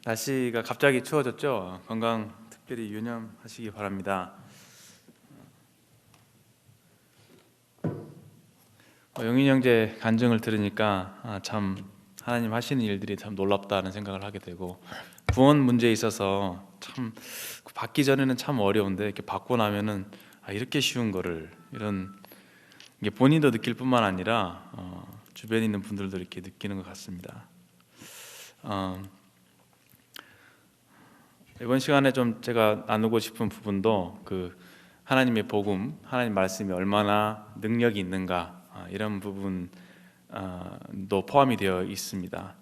날씨가 갑자기 추워졌죠. 건강 특별히 유념하시기 바랍니다. 영인 형제 간증을 들으니까 참 하나님 하시는 일들이 참 놀랍다는 생각을 하게 되고, 구원 문제에 있어서 참 받기 전에는 참 어려운데 이렇게 받고 나면은 이렇게 쉬운 거를, 이런 게 본인도 느낄 뿐만 아니라 주변에 있는 분들도 이렇게 느끼는 것 같습니다. 이번 시간에 좀 제가 나누고 싶은 부분도 하나님의 복음, 하나님 말씀이 얼마나 능력이 있는가, 이런 부분도 포함이 되어 있습니다.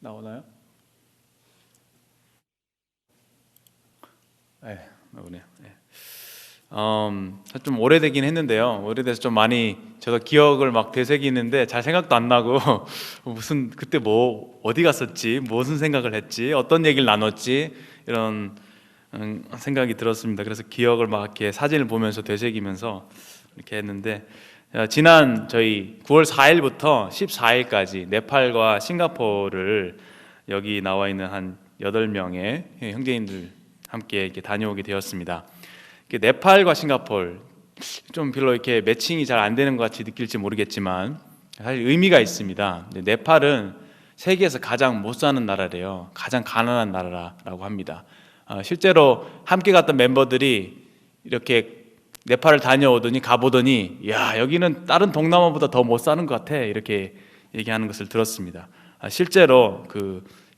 나오나요? 네, 나오네요. 네. 좀 오래되긴 했는데요. 오래돼서 좀 많이 저도 기억을 막 되새기는데 잘 생각도 안 나고 무슨 그때 뭐 어디 갔었지, 무슨 생각을 했지, 어떤 얘기를 나눴지, 이런 생각이 들었습니다. 그래서 기억을 막 이렇게 사진을 보면서 되새기면서 이렇게 했는데, 지난 저희 9월 4일부터 14일까지 네팔과 싱가포르를 여기 나와 있는 한 8명의 형제인들 함께 이렇게 다녀오게 되었습니다. 네팔과 싱가포르, 좀 별로 이렇게 매칭이 잘 안 되는 것 같이 느낄지 모르겠지만 사실 의미가 있습니다. 네팔은 세계에서 가장 못 사는 나라래요. 가장 가난한 나라라고 합니다. 실제로 함께 갔던 멤버들이 이렇게 네팔을 다녀오더니 가보더니, 야, 여기는 다른 동남아보다 더 못 사는 것 같아, 이렇게 얘기하는 것을 들었습니다. 실제로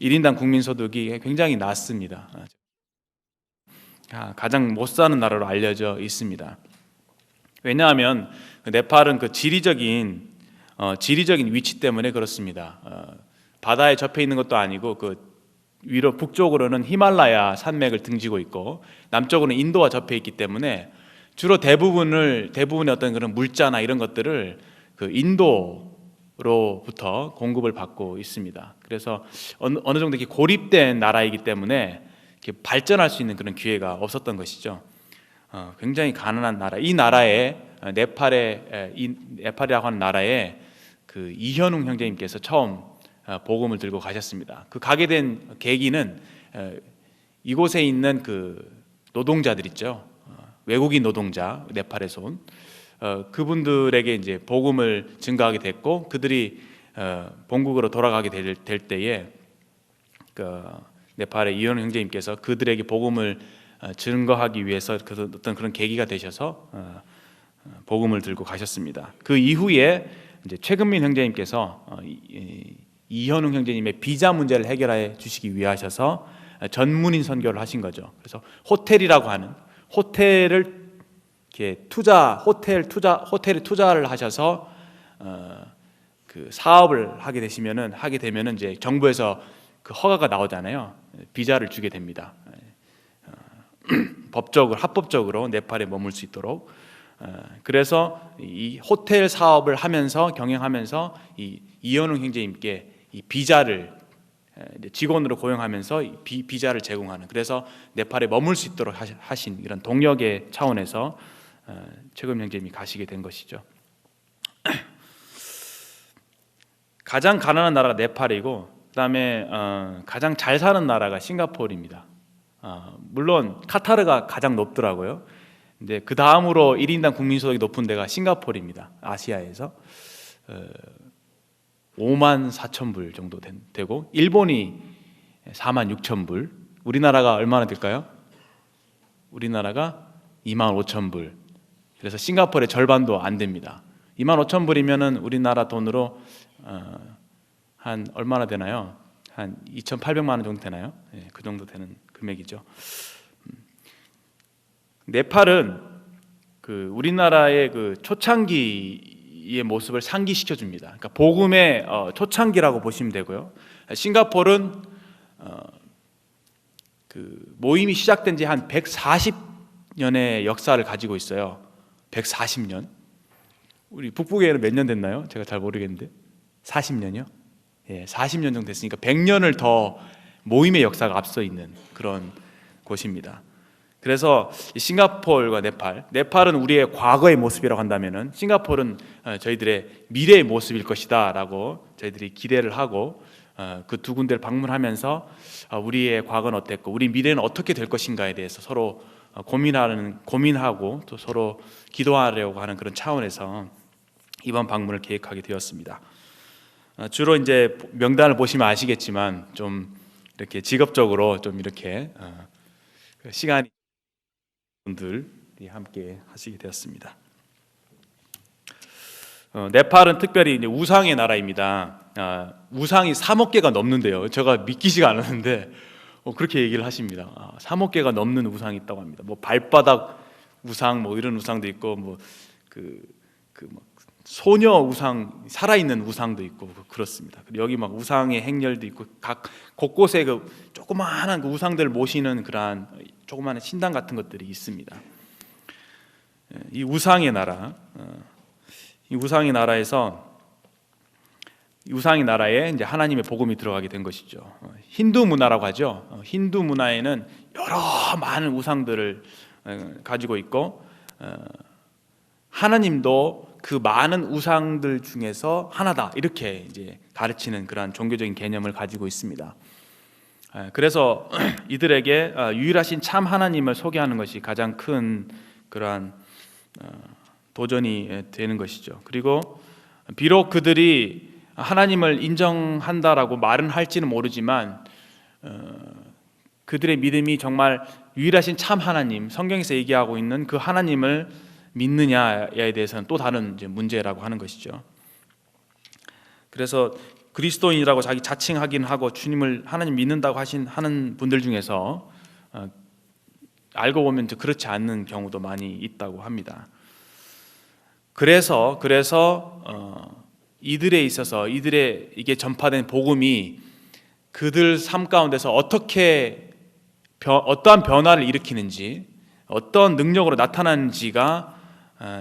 1인당 국민소득이 굉장히 낮습니다. 가장 못 사는 나라로 알려져 있습니다. 왜냐하면 네팔은 지리적인 위치 때문에 그렇습니다. 바다에 접해 있는 것도 아니고 위로 북쪽으로는 히말라야 산맥을 등지고 있고, 남쪽으로는 인도와 접해 있기 때문에 주로 대부분의 어떤 그런 물자나 이런 것들을 인도로부터 공급을 받고 있습니다. 그래서 어느 정도 이렇게 고립된 나라이기 때문에 이렇게 발전할 수 있는 그런 기회가 없었던 것이죠. 굉장히 가난한 나라. 이 나라에 네팔이라고 하는 나라에 이현웅 형제님께서 처음 복음을 들고 가셨습니다. 가게 된 계기는 이곳에 있는 노동자들 있죠. 외국인 노동자, 네팔에서 온 그분들에게 이제 복음을 증거하게 됐고, 그들이 본국으로 돌아가게 될 때에 네팔의 이현웅 형제님께서 그들에게 복음을 증거하기 위해서 어떤 그런 계기가 되셔서 복음을 들고 가셨습니다. 그 이후에 이제 최근민 형제님께서 이현웅 형제님의 비자 문제를 해결해 주시기 위하셔서 전문인 선교를 하신 거죠. 그래서 호텔이라고 하는 호텔을 이렇게 호텔에 투자를 하셔서 사업을 하게 되면은 이제 정부에서 허가가 나오잖아요. 비자를 주게 됩니다. 합법적으로 네팔에 머물 수 있도록. 그래서 이 호텔 사업을 경영하면서 이현웅 형제님께 이 비자를 직원으로 고용하면서 비자를 제공하는, 그래서 네팔에 머물 수 있도록 하신 이런 동력의 차원에서 최근 형제님이 가시게 된 것이죠. 가장 가난한 나라가 네팔이고, 그다음에 가장 잘 사는 나라가 싱가포르입니다. 물론 카타르가 가장 높더라고요. 근데 그 다음으로 1인당 국민소득이 높은 데가 싱가포르입니다. 아시아에서 54,000불 정도 되고, 일본이 46,000불, 우리나라가 얼마나 될까요? 우리나라가 25,000불. 그래서 싱가포르의 절반도 안 됩니다. 25,000불이면은 우리나라 돈으로 한 얼마나 되나요? 한 2,800만 원 정도 되나요? 그 정도 되는 금액이죠. 네팔은 우리나라의 초창기의 모습을 상기시켜 줍니다. 그러니까 복음의 초창기라고 보시면 되고요. 싱가포르는 모임이 시작된 지 한 140년의 역사를 가지고 있어요. 140년. 우리 북부교회는 몇 년 됐나요? 제가 잘 모르겠는데 40년이요? 예, 40년 정도 됐으니까 100년을 더 모임의 역사가 앞서 있는 그런 곳입니다. 그래서 싱가포르와 네팔은 우리의 과거의 모습이라고 한다면은 싱가포르는 저희들의 미래의 모습일 것이다라고 저희들이 기대를 하고 그 두 군데를 방문하면서 우리의 과거는 어땠고 우리 미래는 어떻게 될 것인가에 대해서 서로 고민하고 또 서로 기도하려고 하는 그런 차원에서 이번 방문을 계획하게 되었습니다. 주로 이제 명단을 보시면 아시겠지만 좀 이렇게 직업적으로 좀 이렇게 시간이 분들이 함께 하시게 되었습니다. 네팔은 특별히 이제 우상의 나라입니다. 우상이 3억 개가 넘는데요. 제가 믿기지가 않았는데 그렇게 얘기를 하십니다. 3억 개가 넘는 우상이 있다고 합니다. 뭐 발바닥 우상, 뭐 이런 우상도 있고, 뭐 소녀 우상, 살아있는 우상도 있고 그렇습니다. 여기 막 우상의 행렬도 있고 각 곳곳에 그 조그마한 그 우상들을 모시는 그러한 조그마한 신당 같은 것들이 있습니다. 이 우상의 나라, 이 우상의 나라에서 이 우상의 나라에 이제 하나님의 복음이 들어가게 된 것이죠. 힌두 문화라고 하죠. 힌두 문화에는 여러 많은 우상들을 가지고 있고 하나님도 그 많은 우상들 중에서 하나다 이렇게 이제 가르치는 그러한 종교적인 개념을 가지고 있습니다. 그래서 이들에게 유일하신 참 하나님을 소개하는 것이 가장 큰 그러한 도전이 되는 것이죠. 그리고 비록 그들이 하나님을 인정한다라고 말은 할지는 모르지만 그들의 믿음이 정말 유일하신 참 하나님, 성경에서 얘기하고 있는 그 하나님을 믿느냐에 대해서는 또 다른 이제 문제라고 하는 것이죠. 그래서 그리스도인이라고 자기 자칭하긴 하고 주님을 하나님 믿는다고 하는 분들 중에서 알고 보면 그렇지 않는 경우도 많이 있다고 합니다. 그래서 이들에 있어서 이들의 이게 전파된 복음이 그들 삶 가운데서 어떠한 변화를 일으키는지 어떤 능력으로 나타나는지가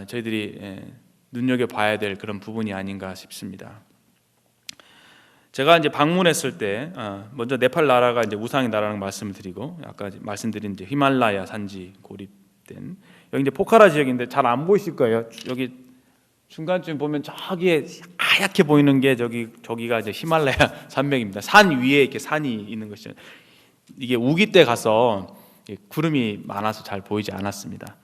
저희들이 눈여겨봐야 될 그런 부분이 아닌가 싶습니다. 제가 이제 방문했을 때 먼저 네팔 나라가 이제 우상의 나라라는 말씀을 드리고 아까 말씀드린 이제 히말라야 산지 고립된 여기 이제 포카라 지역인데 잘 안 보이실 거예요. 여기 중간쯤 보면 저기에 하얗게 보이는 게 저기가 이제 히말라야 산맥입니다. 산 위에 이렇게 산이 있는 것이죠. 이게 우기 때 가서 구름이 많아서 잘 보이지 않았습니다.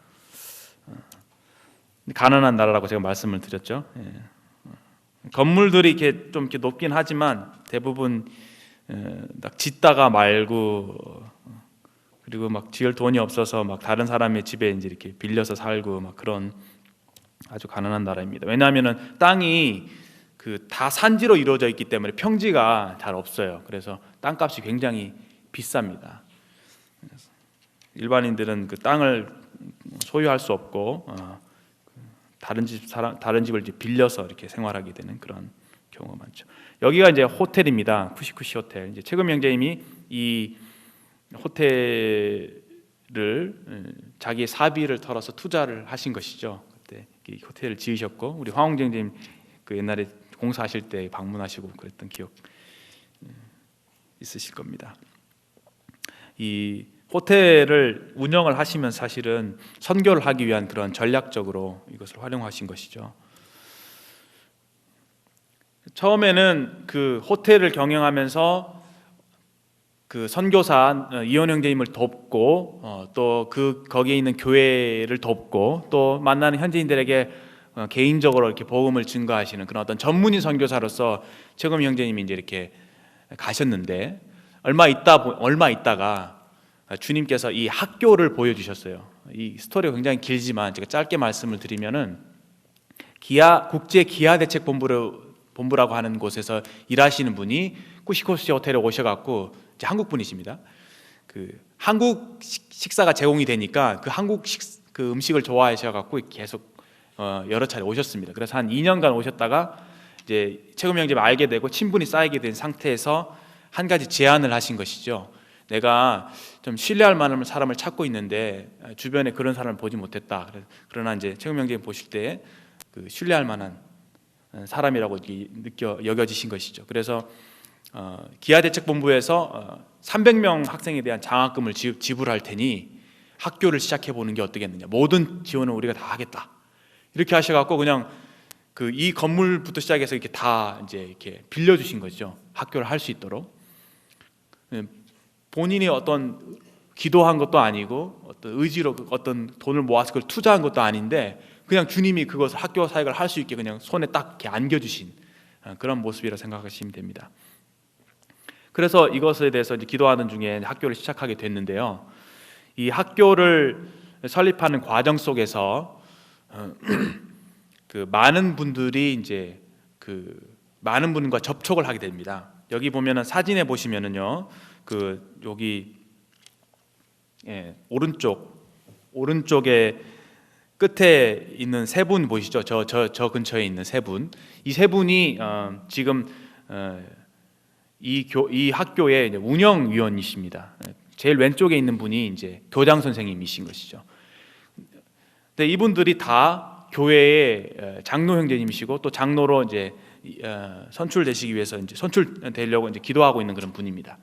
가난한 나라라고 제가 말씀을 드렸죠. 건물들이 이렇게 좀 이렇게 높긴 하지만 대부분 짓다가 말고 그리고 막 지을 돈이 없어서 막 다른 사람의 집에 이제 이렇게 빌려서 살고 막 그런 아주 가난한 나라입니다. 왜냐하면은 땅이 다 산지로 이루어져 있기 때문에 평지가 잘 없어요. 그래서 땅값이 굉장히 비쌉니다. 일반인들은 그 땅을 소유할 수 없고 다른 집을 이제 빌려서 이렇게 생활하게 되는 그런 경우가 많죠. 여기가 이제 호텔입니다. 쿠시쿠시 호텔. 이제 최금 형제님이 이 호텔을 자기의 사비를 털어서 투자를 하신 것이죠. 그때 이 호텔을 지으셨고 우리 황홍재 형제님 그 옛날에 공사하실 때 방문하시고 그랬던 기억 있으실 겁니다. 이 호텔을 운영을 하시면 사실은 선교를 하기 위한 그런 전략적으로 이것을 활용하신 것이죠. 처음에는 그 호텔을 경영하면서 그 선교사 이원 형제님을 돕고 또 거기에 있는 교회를 돕고 또 만나는 현지인들에게 개인적으로 이렇게 복음을 증거하시는 그런 어떤 전문인 선교사로서 최금 형제님이 이제 이렇게 가셨는데 얼마 있다가 주님께서 이 학교를 보여주셨어요. 이 스토리가 굉장히 길지만 제가 짧게 말씀을 드리면은 국제 기아 대책 본부라고 하는 곳에서 일하시는 분이 쿠시쿠시 호텔에 오셔갖고 이제 한국 분이십니다. 그 한국 식사가 제공이 되니까 그 한국 그 음식을 좋아하셔갖고 계속 여러 차례 오셨습니다. 그래서 한 2년간 오셨다가 이제 최금 형제를 알게 되고 친분이 쌓이게 된 상태에서 한 가지 제안을 하신 것이죠. 내가 좀 신뢰할 만한 사람을 찾고 있는데 주변에 그런 사람을 보지 못했다. 그러나 이제 최근명 형제님 보실 때 그 신뢰할 만한 사람이라고 여겨지신 것이죠. 그래서 기아대책본부에서 300명 학생에 대한 장학금을 지불할 테니 학교를 시작해 보는 게 어떻겠느냐. 모든 지원은 우리가 다 하겠다. 이렇게 하셔갖고 그냥 그 이 건물부터 시작해서 이렇게 다 이제 이렇게 빌려주신 거죠. 학교를 할 수 있도록. 본인이 어떤 기도한 것도 아니고 어떤 의지로 어떤 돈을 모아서 그걸 투자한 것도 아닌데 그냥 주님이 그것을 학교 사역을 할 수 있게 그냥 손에 딱 이렇게 안겨주신 그런 모습이라 생각하시면 됩니다. 그래서 이것에 대해서 이제 기도하는 중에 학교를 시작하게 됐는데요. 이 학교를 설립하는 과정 속에서 그 많은 분들이 이제 그 많은 분과 접촉을 하게 됩니다. 여기 보면은 사진에 보시면은요, 그 여기 오른쪽에 끝에 있는 세 분 보이시죠? 저 근처에 있는 세 분. 이 세 분이 지금 이 학교의 운영위원이십니다. 제일 왼쪽에 있는 분이 이제 교장 선생님이신 것이죠. 근데 이분들이 다 교회의 장로 형제님이시고 또 장로로 이제 선출되시기 위해서 이제 선출되려고 이제 기도하고 있는 그런 분입니다.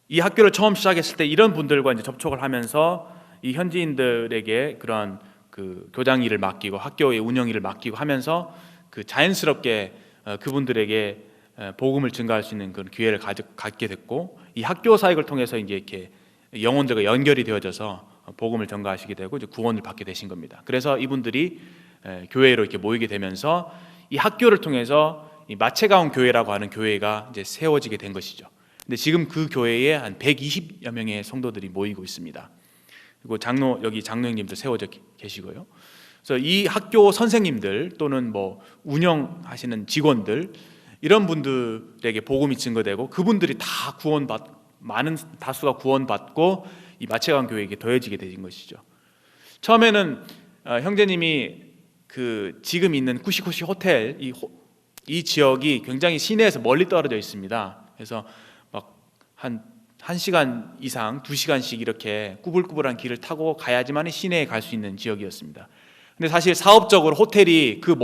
이 학교를 처음 시작했을 때 이런 분들과 이제 접촉을 하면서 이 현지인들에게 그런 그 교장 일을 맡기고 학교의 운영 일을 맡기고 하면서 그 자연스럽게 그분들에게 복음을 증가할 수 있는 그런 기회를 갖게 됐고 이 학교 사역을 통해서 이제 이렇게 영혼들과 연결이 되어져서 복음을 전가하시게 되고 이제 구원을 받게 되신 겁니다. 그래서 이분들이 교회로 이렇게 모이게 되면서 이 학교를 통해서 이 마체가운 교회라고 하는 교회가 이제 세워지게 된 것이죠. 근데 지금 그 교회에 한 120여 명의 성도들이 모이고 있습니다. 그리고 여기 장로 형님도 세워져 계시고요. 그래서 이 학교 선생님들 또는 뭐 운영하시는 직원들 이런 분들에게 복음이 증거되고 그분들이 다 많은 다수가 구원받고 이 마체강 교회에게 더해지게 된 것이죠. 처음에는 형제님이 그 지금 있는 쿠시쿠시 호텔 이 지역이 굉장히 시내에서 멀리 떨어져 있습니다. 그래서 막 한 1시간 이상 2시간씩 이렇게 꾸불꾸불한 길을 타고 가야지만 시내에 갈 수 있는 지역이었습니다. 근데 사실 사업적으로 호텔이 그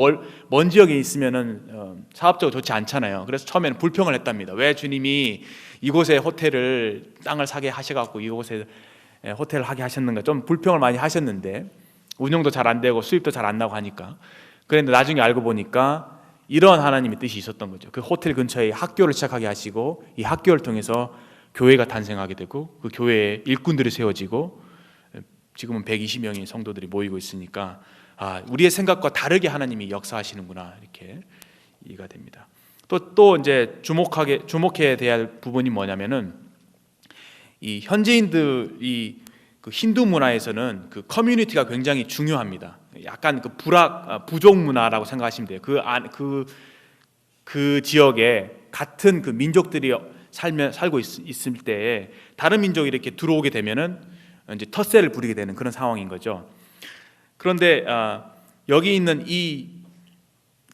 먼 지역에 있으면은 사업적으로 좋지 않잖아요. 그래서 처음에는 불평을 했답니다. 왜 주님이 이곳에 땅을 사게 하셔갖고 이곳에 호텔을 하게 하셨는가, 좀 불평을 많이 하셨는데 운영도 잘 안 되고 수입도 잘 안 나고 하니까. 그런데 나중에 알고 보니까 이런 하나님의 뜻이 있었던 거죠. 그 호텔 근처에 학교를 시작하게 하시고 이 학교를 통해서 교회가 탄생하게 되고 그 교회에 일꾼들이 세워지고 지금은 120명의 성도들이 모이고 있으니까 우리의 생각과 다르게 하나님이 역사하시는구나 이렇게 이해가 됩니다. 또 이제 주목해야 될 부분이 뭐냐면은 이 현지인들이 그 힌두 문화에서는 그 커뮤니티가 굉장히 중요합니다. 약간 그 부족 문화라고 생각하시면 돼요. 그 지역에 같은 그 민족들이 살고 있을 때 다른 민족이 이렇게 들어오게 되면은 이제 텃세를 부리게 되는 그런 상황인 거죠. 그런데 여기 있는 이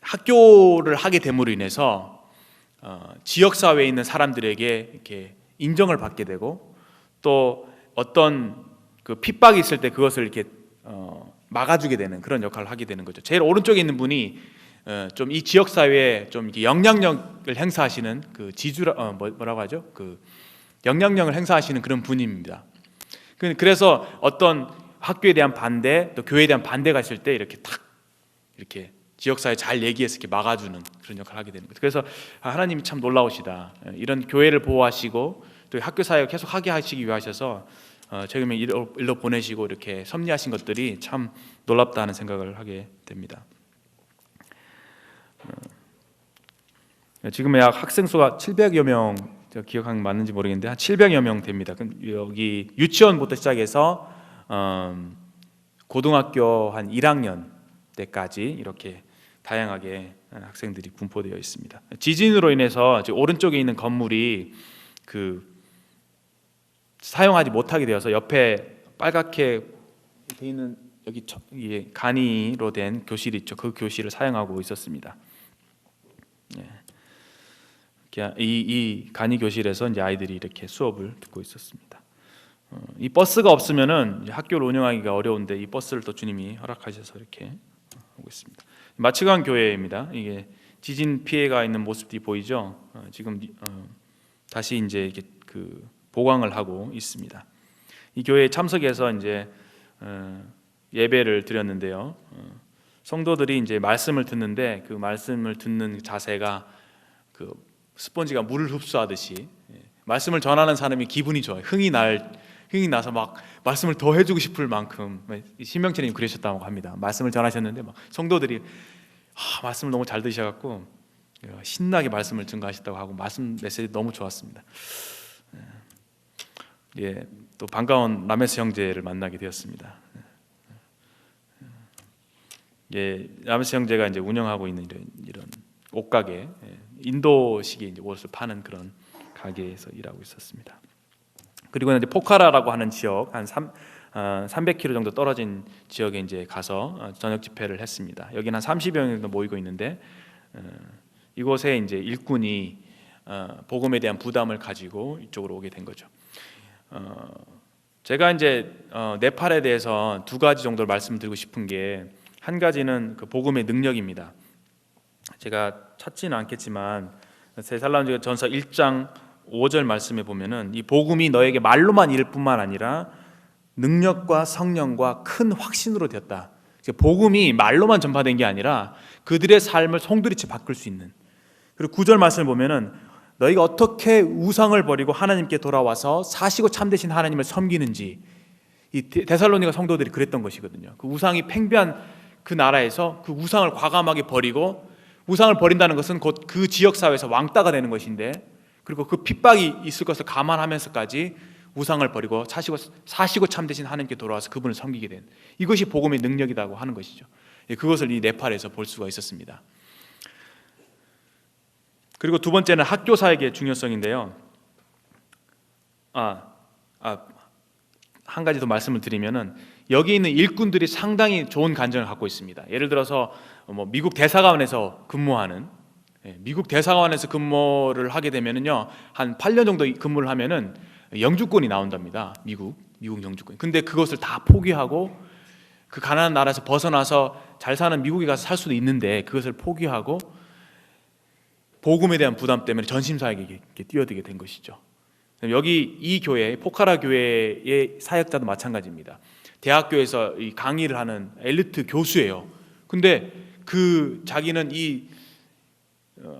학교를 하게 됨으로 인해서 지역 사회에 있는 사람들에게 이렇게 인정을 받게 되고 또 어떤 그 핍박이 있을 때 그것을 이렇게 막아주게 되는 그런 역할을 하게 되는 거죠. 제일 오른쪽에 있는 분이 좀 이 지역 사회에 좀 이렇게 영향력을 행사하시는 그 뭐라고 하죠? 그 영향력을 행사하시는 그런 분입니다. 그래서 어떤 학교에 대한 반대 또 교회에 대한 반대가 있을 때 이렇게 지역사회 잘 얘기해서 이렇게 막아주는 그런 역할을 하게 되는 거죠. 그래서 하나님이 참 놀라우시다. 이런 교회를 보호하시고 또 학교 사역을 계속 하게 하시기 위하셔서 최근에 일로 보내시고 이렇게 섭리하신 것들이 참 놀랍다 하는 생각을 하게 됩니다. 지금 약 학생 수가 700여 명, 제가 기억하는 맞는지 모르겠는데 한 700여 명 됩니다. 여기 유치원부터 시작해서 고등학교 한 1학년 때까지 이렇게 다양하게 학생들이 분포되어 있습니다. 지진으로 인해서 오른쪽에 있는 건물이 사용하지 못하게 되어서 옆에 빨갛게 돼 있는 여기 간이로 된 교실이 있죠. 그 교실을 사용하고 있었습니다. 이 간이 교실에서 이제 아이들이 이렇게 수업을 듣고 있었습니다. 이 버스가 없으면은 이제 학교를 운영하기가 어려운데 이 버스를 또 주님이 허락하셔서 이렇게 하고 있습니다. 마치관 교회입니다. 이게 지진 피해가 있는 모습들이 보이죠. 지금 다시 이제 이게 그 보강을 하고 있습니다. 이 교회에 참석해서 이제 예배를 드렸는데요. 성도들이 이제 말씀을 듣는데 그 말씀을 듣는 자세가 그 스펀지가 물을 흡수하듯이 말씀을 전하는 사람이 기분이 좋아요. 흥이 나서 막 말씀을 더 해주고 싶을 만큼 신명철님 그러셨다고 합니다. 말씀을 전하셨는데 막 성도들이 말씀을 너무 잘 들으셔갖고 신나게 말씀을 증거하셨다고 하고 말씀 메시지 너무 좋았습니다. 예, 또 반가운 라메스 형제를 만나게 되었습니다. 예, 라메스 형제가 이제 운영하고 있는 이런 옷가게, 인도식의 이제 옷을 파는 그런 가게에서 일하고 있었습니다. 그리고 이제 포카라라고 하는 지역 한 300km 정도 떨어진 지역에 이제 가서 저녁 집회를 했습니다. 여기는 한 30여 명 정도 모이고 있는데 이곳에 이제 일꾼이 복음에 대한 부담을 가지고 이쪽으로 오게 된 거죠. 제가 이제 네팔에 대해서 두 가지 정도를 말씀드리고 싶은 게, 한 가지는 그 복음의 능력입니다. 제가 찾지는 않겠지만 데살로니가전서 1장 5절 말씀에 보면은 이 복음이 너에게 말로만 이를 뿐만 아니라 능력과 성령과 큰 확신으로 되었다. 복음이 말로만 전파된 게 아니라 그들의 삶을 송두리째 바꿀 수 있는. 그리고 9절 말씀을 보면은 너희가 어떻게 우상을 버리고 하나님께 돌아와서 사시고 참되신 하나님을 섬기는지, 이 데살로니가 성도들이 그랬던 것이거든요. 그 우상이 팽배한 그 나라에서 그 우상을 과감하게 버리고, 우상을 버린다는 것은 곧 그 지역 사회에서 왕따가 되는 것인데, 그리고 그 핍박이 있을 것을 감안하면서까지 우상을 버리고 사시고 참되신 하나님께 돌아와서 그분을 섬기게 된, 이것이 복음의 능력이라고 하는 것이죠. 그것을 이 네팔에서 볼 수가 있었습니다. 그리고 두 번째는 학교 사역의 중요성인데요. 한 가지 더 말씀을 드리면은, 여기 있는 일꾼들이 상당히 좋은 간증을 갖고 있습니다. 예를 들어서 미국 대사관에서 근무하는, 미국 대사관에서 근무를 하게 되면은요, 한 8년 정도 근무를 하면은 영주권이 나온답니다. 미국 영주권. 근데 그것을 다 포기하고 그 가난한 나라에서 벗어나서 잘 사는 미국에 가서 살 수도 있는데 그것을 포기하고 복음에 대한 부담 때문에 전심사역에 뛰어들게 된 것이죠. 여기 이 교회, 포카라 교회의 사역자도 마찬가지입니다. 대학교에서 이 강의를 하는 엘리트 교수예요. 근데 자기는 이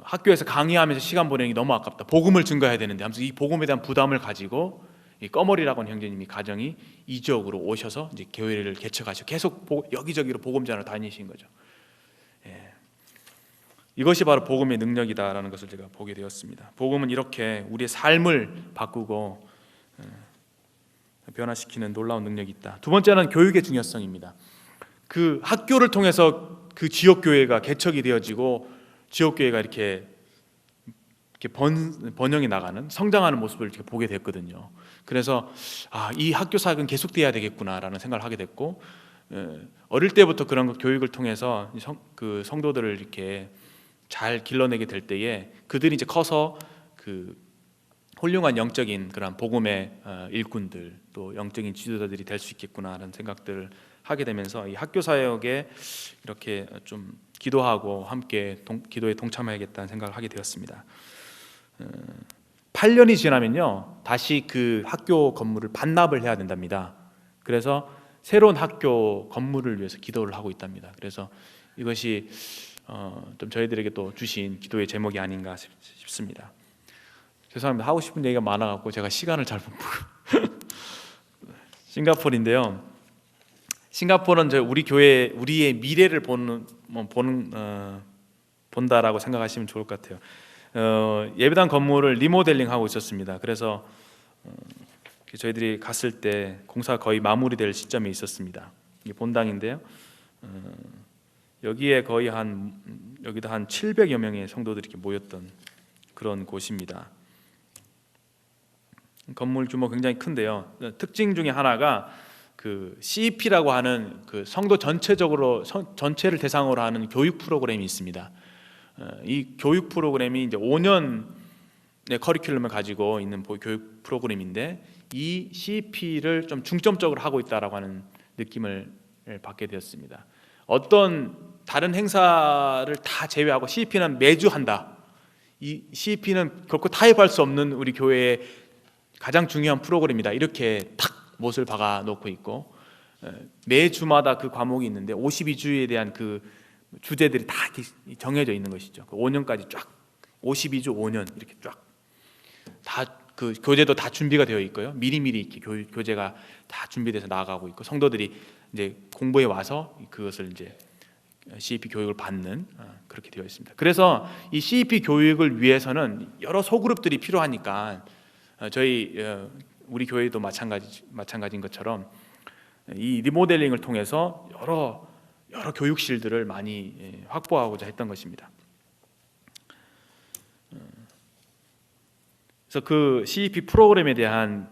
학교에서 강의하면서 시간 보내는 게 너무 아깝다. 복음을 증거해야 되는데 하면서 이 복음에 대한 부담을 가지고 이 꺼머리라고 하는 형제님이 가정이 이 지역으로 오셔서 이제 교회를 개척하시고 계속 여기저기로 복음전을 다니신 거죠. 이것이 바로 복음의 능력이다라는 것을 제가 보게 되었습니다. 복음은 이렇게 우리의 삶을 바꾸고 변화시키는 놀라운 능력이 있다. 두 번째는 교육의 중요성입니다. 그 학교를 통해서 그 지역 교회가 개척이 되어지고 지역 교회가 이렇게 번영해 나가는, 성장하는 모습을 이렇게 보게 됐거든요. 그래서 이 학교 사역은 계속돼야 되겠구나라는 생각을 하게 됐고, 어릴 때부터 그런 교육을 통해서 그 성도들을 이렇게 잘 길러내게 될 때에 그들이 이제 커서 그 훌륭한 영적인 그런 복음의 일꾼들, 또 영적인 지도자들이 될 수 있겠구나라는 생각들을 하게 되면서 이 학교 사역에 이렇게 좀 기도하고 함께 기도에 동참해야겠다는 생각을 하게 되었습니다. 8년이 지나면요, 다시 그 학교 건물을 반납을 해야 된답니다. 그래서 새로운 학교 건물을 위해서 기도를 하고 있답니다. 그래서 이것이 좀 저희들에게 또 주신 기도의 제목이 아닌가 싶습니다. 죄송합니다. 하고 싶은 얘기가 많아갖고 제가 시간을 잘 못 보고 싱가포르인데요. 싱가포르는 우리 교회, 우리의 미래를 본다라고 생각하시면 좋을 것 같아요. 예배당 건물을 리모델링하고 있었습니다. 그래서 저희들이 갔을 때 공사가 거의 마무리될 시점에 있었습니다. 이게 본당인데요. 여기에 거의 여기도 한 700여 명의 성도들이 이렇게 모였던 그런 곳입니다. 건물 규모 굉장히 큰데요. 특징 중에 하나가 그 CEP라고 하는 그 성도 전체를 대상으로 하는 교육 프로그램이 있습니다. 이 교육 프로그램이 이제 5년 커리큘럼을 가지고 있는 교육 프로그램인데 이 CEP를 좀 중점적으로 하고 있다라고 하는 느낌을 받게 되었습니다. 어떤 다른 행사를 다 제외하고 CEP는 매주 한다. 이 CEP는 결코 타협할 수 없는 우리 교회의 가장 중요한 프로그램이다. 이렇게 탁 못을 박아 놓고 있고 매주마다 그 과목이 있는데 52주에 대한 그 주제들이 다 정해져 있는 것이죠. 5년까지 쫙 52주 5년 이렇게 쫙 다 그 교재도 다 준비가 되어 있고요. 미리미리 이렇게 교재가 다 준비돼서 나가고 있고 성도들이 이제 공부해 와서 그것을 이제 CEP 교육을 받는 그렇게 되어 있습니다. 그래서 이 CEP 교육을 위해서는 여러 소그룹들이 필요하니까 저희 우리 교회도 마찬가지인 것처럼 이 리모델링을 통해서 여러 교육실들을 많이 확보하고자 했던 것입니다. 그래서 그 CEP 프로그램에 대한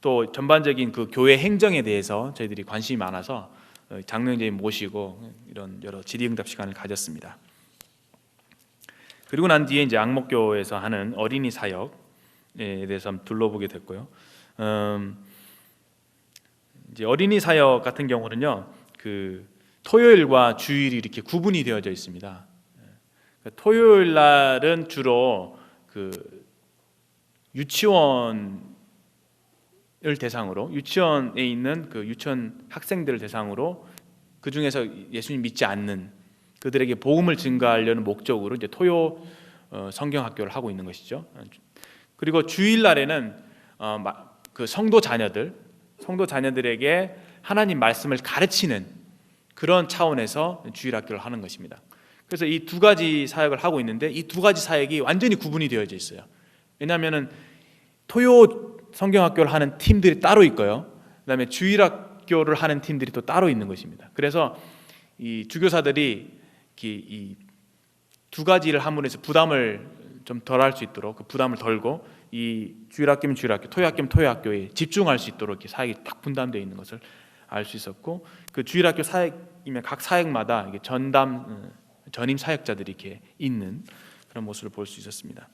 또 전반적인 그 교회 행정에 대해서 저희들이 관심이 많아서 장로님들 모시고 이런 여러 질의응답 시간을 가졌습니다. 그리고 난 뒤에 이제 앙목교에서 하는 어린이 사역에 대해서 한번 둘러보게 됐고요. 이제 어린이 사역 같은 경우는요, 그 토요일과 주일이 이렇게 구분이 되어져 있습니다. 토요일 날은 주로 그 유치원을 대상으로 유치원에 있는 그 유치원 학생들을 대상으로 그 중에서 예수님 믿지 않는 그들에게 복음을 증가하려는 목적으로 이제 토요 성경학교를 하고 있는 것이죠. 그리고 주일 날에는 그 성도 자녀들에게 하나님 말씀을 가르치는 그런 차원에서 주일 학교를 하는 것입니다. 그래서 이 두 가지 사역을 하고 있는데 이 두 가지 사역이 완전히 구분이 되어져 있어요. 왜냐하면은 토요 성경학교를 하는 팀들이 따로 있고요. 그다음에 주일학교를 하는 팀들이 또 따로 있는 것입니다. 그래서 이 주교사들이 이 두 가지 일을 함으로 해서 부담을 좀 덜할 수 있도록 그 부담을 덜고 이 주일학교면 주일학교, 토요학교면 토요학교에 집중할 수 있도록 이렇게 사역이 딱 분담되어 있는 것을 알 수 있었고 그 주일학교 사역이면 각 사역마다 이게 전임 사역자들이 이렇게 있는 그런 모습을 볼 수 있었습니다.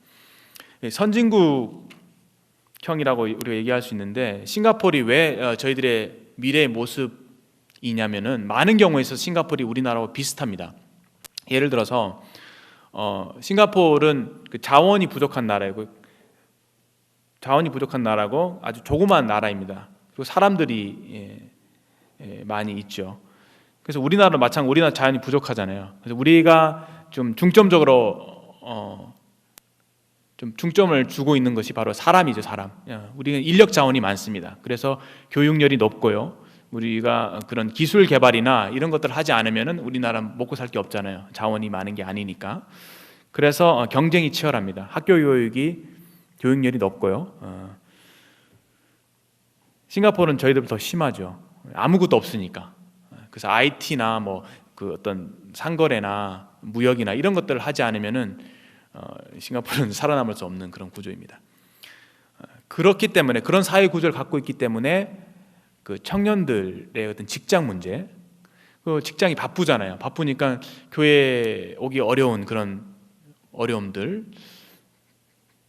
선진국형이라고 우리가 얘기할 수 있는데 싱가포르이 왜 저희들의 미래의 모습이냐면은 많은 경우에서 싱가포르이 우리나라와 비슷합니다. 예를 들어서 싱가포르는 그 자원이 부족한 나라고 아주 조그마한 나라입니다. 그리고 사람들이 많이 있죠. 그래서 우리나라도 마찬가지로 우리나라 자원이 부족하잖아요. 그래서 우리가 좀 중점적으로 좀 중점을 주고 있는 것이 바로 사람이죠. 사람. 우리는 인력 자원이 많습니다. 그래서 교육열이 높고요. 우리가 그런 기술 개발이나 이런 것들을 하지 않으면은 우리나라 먹고 살 게 없잖아요. 자원이 많은 게 아니니까. 그래서 경쟁이 치열합니다. 학교 교육열이 높고요. 싱가포르는 저희들보다 더 심하죠. 아무것도 없으니까. 그래서 IT나 뭐 그 어떤 상거래나 무역이나 이런 것들을 하지 않으면은 싱가포르는 살아남을 수 없는 그런 구조입니다. 그렇기 때문에 그런 사회 구조를 갖고 있기 때문에 그 청년들의 어떤 직장 문제, 그 직장이 바쁘잖아요. 바쁘니까 교회에 오기 어려운 그런 어려움들,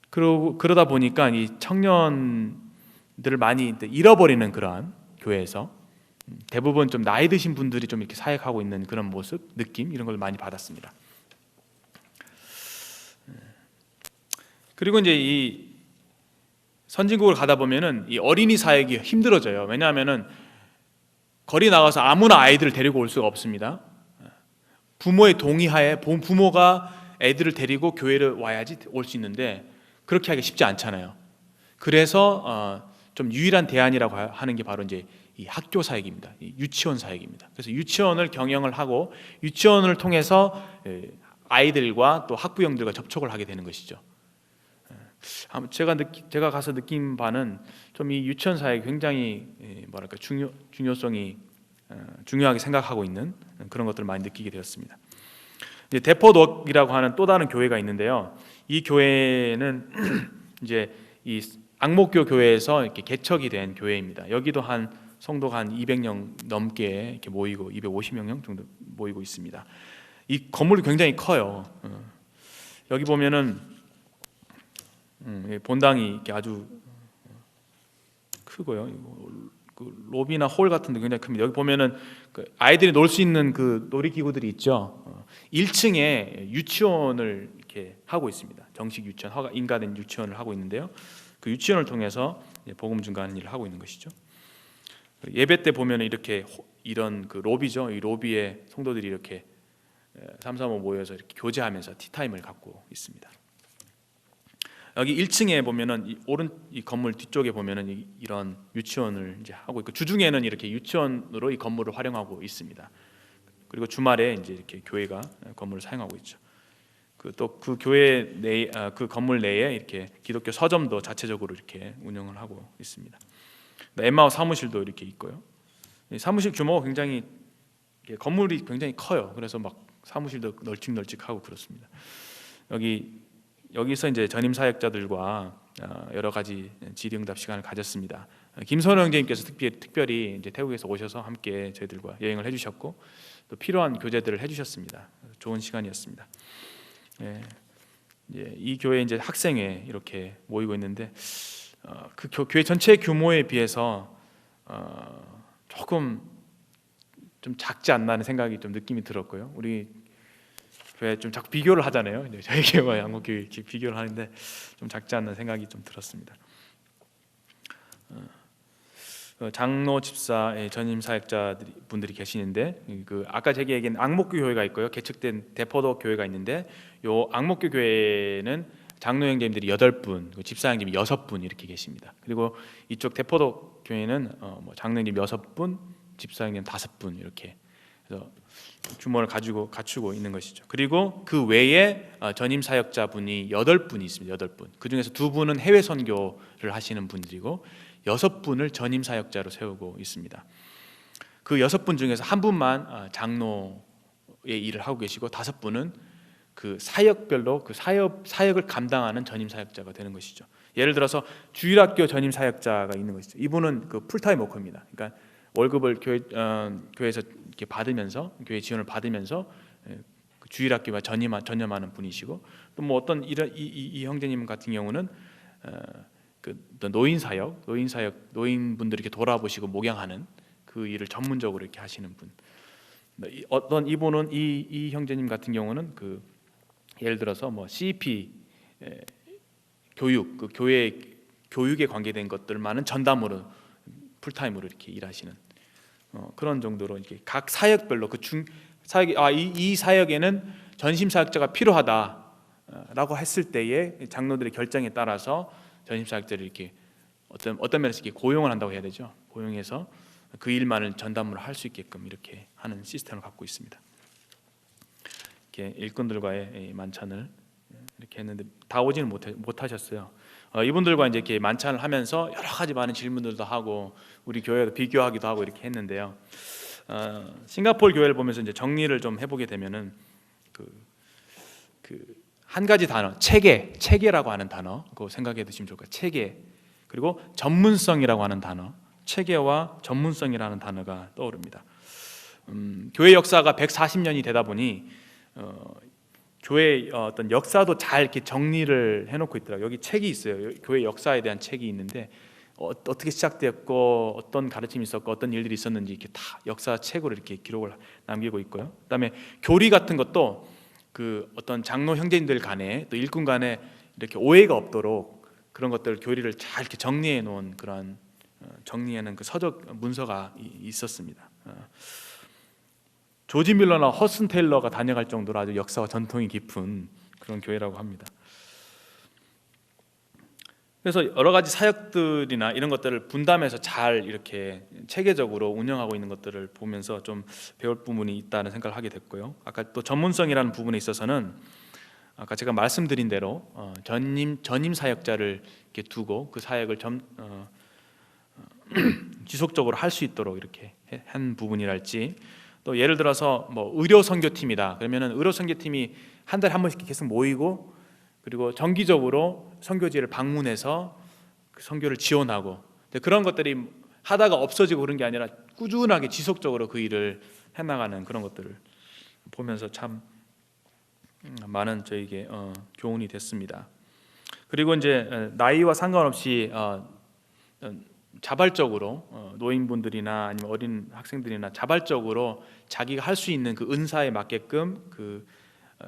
그러다 보니까 이 청년들을 많이 잃어버리는 그러한 교회에서 대부분 좀 나이 드신 분들이 좀 이렇게 사역하고 있는 그런 모습, 느낌 이런 걸 많이 받았습니다. 그리고 이제 이 선진국을 가다 보면은 이 어린이 사역이 힘들어져요. 왜냐하면은 거리 나가서 아무나 아이들을 데리고 올 수가 없습니다. 부모의 동의하에 부모가 애들을 데리고 교회를 와야지 올 수 있는데 그렇게 하기 쉽지 않잖아요. 그래서 좀 유일한 대안이라고 하는 게 바로 이제 이 학교 사역입니다. 이 유치원 사역입니다. 그래서 유치원을 경영을 하고 유치원을 통해서 아이들과 또 학부형들과 접촉을 하게 되는 것이죠. 제가 가서 느낀 바는 좀 이 유치원 사역이 굉장히 뭐랄까 중요성이 중요하게 생각하고 있는 그런 것들을 많이 느끼게 되었습니다. 이제 데포덕이라고 하는 또 다른 교회가 있는데요. 이 교회는 이제 이 앙목교 교회에서 이렇게 개척이 된 교회입니다. 여기도 한 성도가 한 200명 넘게 이렇게 모이고 250명 정도 모이고 있습니다. 이 건물이 굉장히 커요. 여기 보면은 본당이 이렇게 아주 크고요. 그 로비나 홀 같은 데 굉장히 큽니다. 여기 보면은 그 아이들이 놀 수 있는 그 놀이기구들이 있죠. 1층에 유치원을 이렇게 하고 있습니다. 정식 유치원, 허가 인가된 유치원을 하고 있는데요. 그 유치원을 통해서 복음 증가하는 일을 하고 있는 것이죠. 예배 때 보면은 이렇게 이런 그 로비죠. 이 로비에 성도들이 이렇게 삼삼오오 모여서 이렇게 교제하면서 티타임을 갖고 있습니다. 여기 1층에 보면은 이 건물 뒤쪽에 보면은 이런 유치원을 이제 하고 있고, 주중에는 이렇게 유치원으로 이 건물을 활용하고 있습니다. 그리고 주말에 이제 이렇게 교회가 건물을 사용하고 있죠. 또 그 교회 내 그 건물 내에 이렇게 기독교 서점도 자체적으로 이렇게 운영을 하고 있습니다. 엠마오 사무실도 이렇게 있고요. 사무실 규모가 굉장히 건물이 굉장히 커요. 그래서 막 사무실도 널찍널찍하고 그렇습니다. 여기서 이제 전임 사역자들과 여러 가지 질의응답 시간을 가졌습니다. 김선호 형제님께서 특별히 이제 태국에서 오셔서 함께 저희들과 여행을 해주셨고, 또 필요한 교제들을 해주셨습니다. 좋은 시간이었습니다. 이 교회 이제 학생회 이렇게 모이고 있는데 그 교회 전체 규모에 비해서 조금 좀 작지 않나는 생각이 좀 느낌이 들었고요. 우리 교회 좀 자꾸 비교를 하잖아요. 저희 교회와 양곡교회 비교를 하는데 좀 작지 않는 생각이 좀 들었습니다. 장로 집사의 전임 사역자 분들이 계시는데, 그 아까 제가 얘기한 앙목교 교회가 있고요, 개척된 대포도 교회가 있는데, 요 앙목교 교회는 장로 형제님들이 8분, 집사 형제님이 6분 이렇게 계십니다. 그리고 이쪽 대포도 교회는 장로 형님 6분, 집사 형님 5분 이렇게 그래서 규모를 갖추고 있는 것이죠. 그리고 그 외에 전임 사역자 분이 8분이 있습니다. 8분. 그 중에서 2분은 해외 선교를 하시는 분들이고 6분을 전임 사역자로 세우고 있습니다. 그 6분 중에서 1분만 장로의 일을 하고 계시고 5분은 그 사역별로 그 사역을 감당하는 전임 사역자가 되는 것이죠. 예를 들어서 주일학교 전임 사역자가 있는 것이죠. 이분은 그 풀타임 워커입니다. 그러니까 월급을 교회에서 이렇게 받으면서, 교회 지원을 받으면서 주일학교와 전념하는 분이시고, 또 뭐 어떤 이 형제님 같은 경우는 그 노인분들 이렇게 돌아보시고 목양하는 그 일을 전문적으로 이렇게 하시는 분. 어떤 이분은 이 형제님 같은 경우는 그 예를 들어서 뭐 CEP 교육, 그 교회 교육에 관계된 것들만은 전담으로 풀타임으로 이렇게 일하시는 그런 정도로 이렇게 각 사역별로 이 사역에는 전심 사역자가 필요하다라고 했을 때에 장로들의 결정에 따라서 전심 사역자를 이렇게 어떤 면에서 이렇게 고용을 한다고 해야 되죠. 고용해서 그 일만을 전담으로 할 수 있게끔 이렇게 하는 시스템을 갖고 있습니다. 이렇게 일꾼들과의 만찬을 이렇게 했는데 다 오지는 못하셨어요. 이분들과 이제 이렇게 만찬을 하면서 여러 가지 많은 질문들도 하고 우리 교회도 비교하기도 하고 이렇게 했는데요. 싱가포르 교회를 보면서 이제 정리를 좀 해보게 되면은 그 한 가지 단어, 체계라고 하는 단어, 그거 생각해 두시면 좋을 거예요. 체계, 그리고 전문성이라고 하는 단어, 체계와 전문성이라는 단어가 떠오릅니다. 교회 역사가 140년이 되다 보니 교회 어떤 역사도 잘 이렇게 정리를 해놓고 있더라고요. 여기 책이 있어요. 교회 역사에 대한 책이 있는데 어떻게 시작되었고 어떤 가르침이 있었고 어떤 일들이 있었는지 이렇게 다 역사 책으로 이렇게 기록을 남기고 있고요. 그다음에 교리 같은 것도 그 어떤 장로 형제님들 간에 또 일꾼 간에 이렇게 오해가 없도록 그런 것들 교리를 잘 이렇게 정리해 놓은 그런 정리하는 그 서적 문서가 있었습니다. 조지 밀러나 허슨 테일러가 다녀갈 정도로 아주 역사와 전통이 깊은 그런 교회라고 합니다. 그래서 여러 가지 사역들이나 이런 것들을 분담해서 잘 이렇게 체계적으로 운영하고 있는 것들을 보면서 좀 배울 부분이 있다는 생각을 하게 됐고요. 아까 또 전문성이라는 부분에 있어서는 아까 제가 말씀드린 대로 전임 사역자를 이렇게 두고 그 사역을 지속적으로 할 수 있도록 이렇게 한 부분이랄지, 또 예를 들어서 뭐 의료 선교팀이다 그러면은 의료 선교팀이 한 달에 한 번씩 계속 모이고 그리고 정기적으로 선교지를 방문해서 그 선교를 지원하고, 그런 것들이 하다가 없어지고 그런 게 아니라 꾸준하게 지속적으로 그 일을 해나가는 그런 것들을 보면서 참 많은 저에게 교훈이 됐습니다. 그리고 이제 나이와 상관없이 자발적으로 노인분들이나 아니면 어린 학생들이나 자발적으로 자기가 할 수 있는 그 은사에 맞게끔 그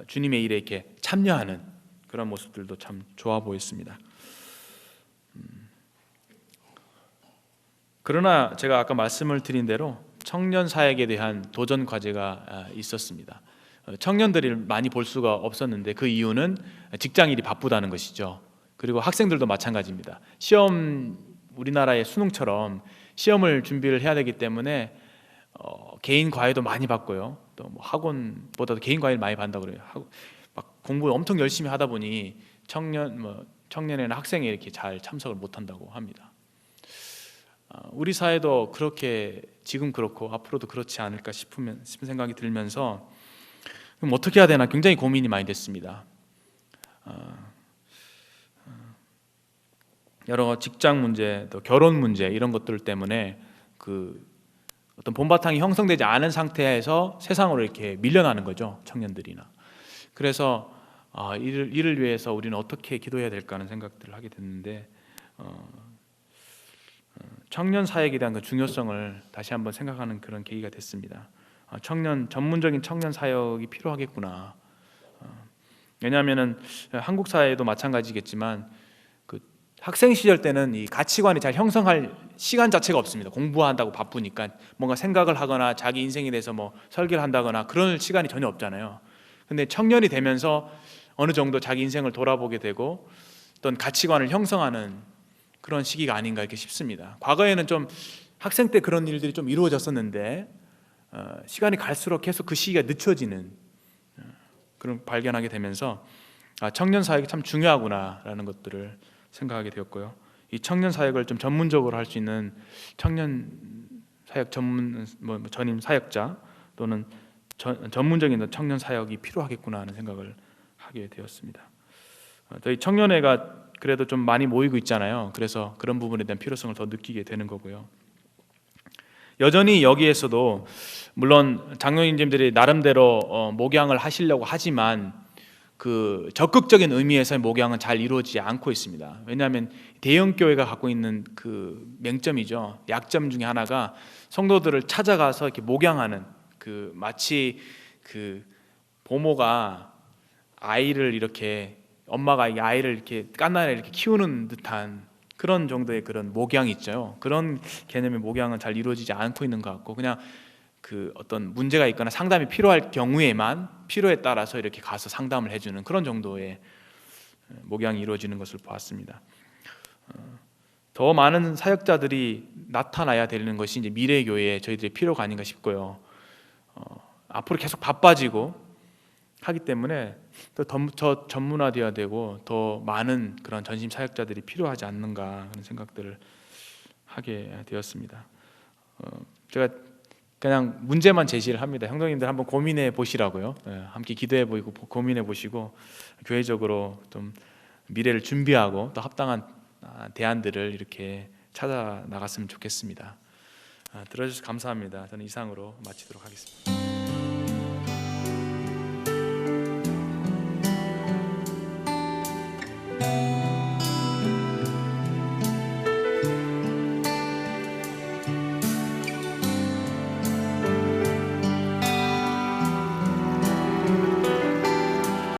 주님의 일에 이렇게 참여하는 그런 모습들도 참 좋아 보였습니다. 그러나 제가 아까 말씀을 드린 대로 청년 사역에 대한 도전 과제가 있었습니다. 청년들을 많이 볼 수가 없었는데 그 이유는 직장일이 바쁘다는 것이죠. 그리고 학생들도 마찬가지입니다. 시험, 우리나라의 수능처럼 시험을 준비를 해야 되기 때문에 개인 과외도 많이 받고요. 또 뭐 학원보다도 개인 과외를 많이 받는다고 그래요. 막 공부 엄청 열심히 하다 보니 청년이나 학생이 이렇게 잘 참석을 못 한다고 합니다. 우리 사회도 그렇게 지금 그렇고 앞으로도 그렇지 않을까 싶은 생각이 들면서 그럼 어떻게 해야 되나 굉장히 고민이 많이 됐습니다. 여러 직장 문제, 또 결혼 문제 이런 것들 때문에 그 어떤 본바탕이 형성되지 않은 상태에서 세상으로 이렇게 밀려나는 거죠, 청년들이나. 그래서 이를 위해서 우리는 어떻게 기도해야 될까 하는 생각들을 하게 됐는데 청년 사역에 대한 그 중요성을 다시 한번 생각하는 그런 계기가 됐습니다. 전문적인 청년 사역이 필요하겠구나. 왜냐하면은 한국 사회도 마찬가지겠지만 그 학생 시절 때는 이 가치관이 잘 형성할 시간 자체가 없습니다. 공부한다고 바쁘니까 뭔가 생각을 하거나 자기 인생에 대해서 뭐 설계를 한다거나 그런 시간이 전혀 없잖아요. 근데 청년이 되면서 어느 정도 자기 인생을 돌아보게 되고 어떤 가치관을 형성하는 그런 시기가 아닌가 이렇게 싶습니다. 과거에는 좀 학생 때 그런 일들이 좀 이루어졌었는데 시간이 갈수록 계속 그 시기가 늦춰지는 그런 발견하게 되면서 청년 사역이 참 중요하구나라는 것들을 생각하게 되었고요. 이 청년 사역을 좀 전문적으로 할 수 있는 청년 사역 전임 사역자 또는 전문적인 청년 사역이 필요하겠구나 하는 생각을 하게 되었습니다. 저희 청년회가 그래도 좀 많이 모이고 있잖아요. 그래서 그런 부분에 대한 필요성을 더 느끼게 되는 거고요. 여전히 여기에서도 물론 장로님들이 나름대로 목양을 하시려고 하지만 그 적극적인 의미에서의 목양은 잘 이루어지지 않고 있습니다. 왜냐하면 대형 교회가 갖고 있는 그 맹점이죠. 약점 중에 하나가 성도들을 찾아가서 이렇게 목양하는 그 마치 그 보모가 아이를 이렇게 엄마가 이 아이를 이렇게 깐난에 이렇게 키우는 듯한 그런 정도의 그런 목양이 있죠. 그런 개념의 목양은 잘 이루어지지 않고 있는 것 같고 그냥 그 어떤 문제가 있거나 상담이 필요할 경우에만 필요에 따라서 이렇게 가서 상담을 해주는 그런 정도의 목양이 이루어지는 것을 보았습니다. 더 많은 사역자들이 나타나야 되는 것이 이제 미래 교회에 저희들의 필요가 아닌가 싶고요. 앞으로 계속 바빠지고 하기 때문에 더 전문화되어야 되고 더 많은 그런 전심 사역자들이 필요하지 않는가 하는 생각들을 하게 되었습니다. 제가 그냥 문제만 제시를 합니다. 형제님들 한번 고민해 보시라고요. 함께 기도해 보이고 고민해 보시고 교회적으로 좀 미래를 준비하고 또 합당한 대안들을 이렇게 찾아 나갔으면 좋겠습니다. 들어주셔서 감사합니다. 저는 이상으로 마치도록 하겠습니다.